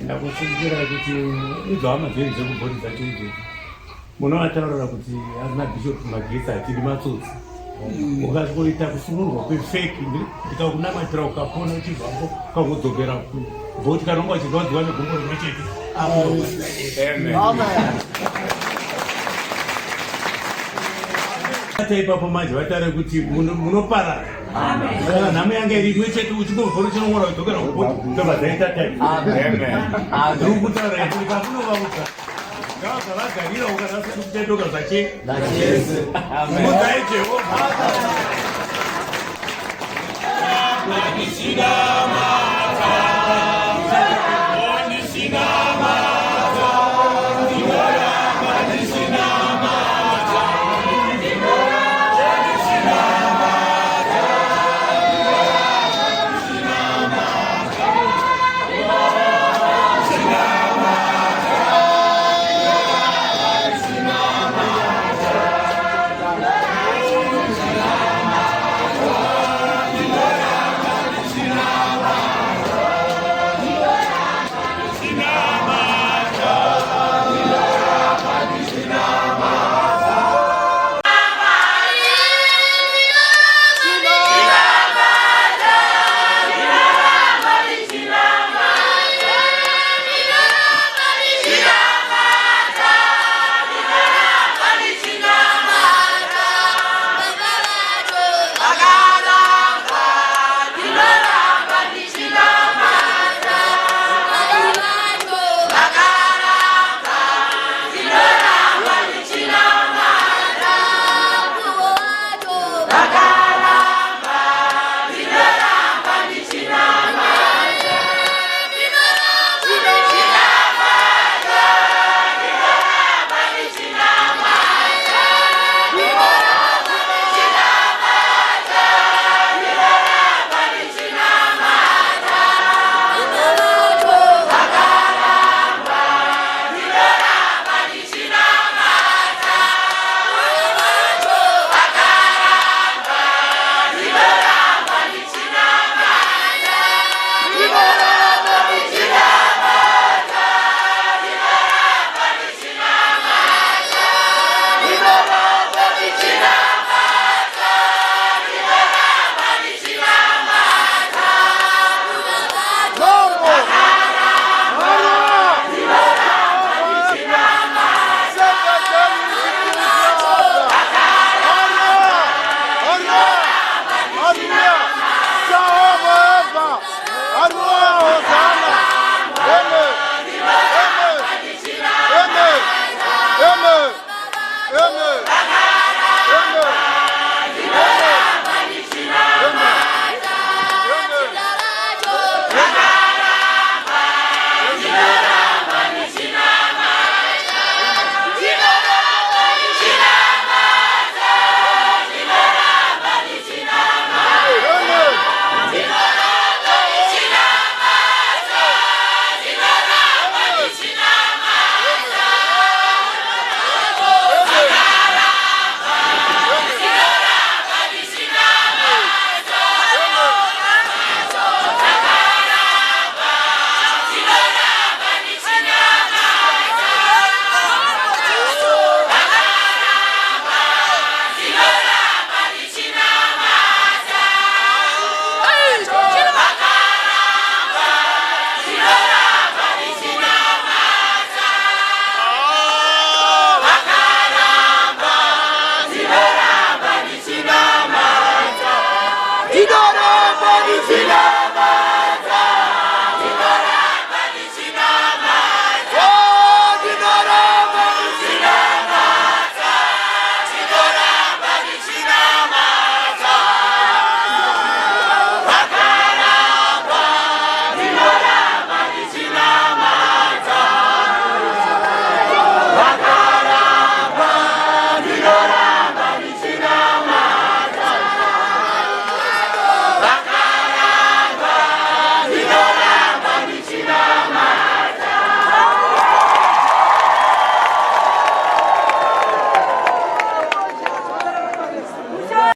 ndakufungira kuti idzama dziri dzekubhodisa chete munovataurira kuti hazina bhishopu magirisa achiri matsotsi ukasikoita kusunurwa kwefeki ndikakunamatira ukapona uchibvapo ukangodzokera bhoti kanonga uchirwadziwa negumbo rimwe chete ipapo manje vatare kuti munoparara nhamo yange rimwe chete uchingobvoro chinongora kudzokera kubhoti tobva dzaita ndiri kutaura kuti kamunovaudza ngavagagarira ukanasa kuchatoka zvache mudzai Jehovha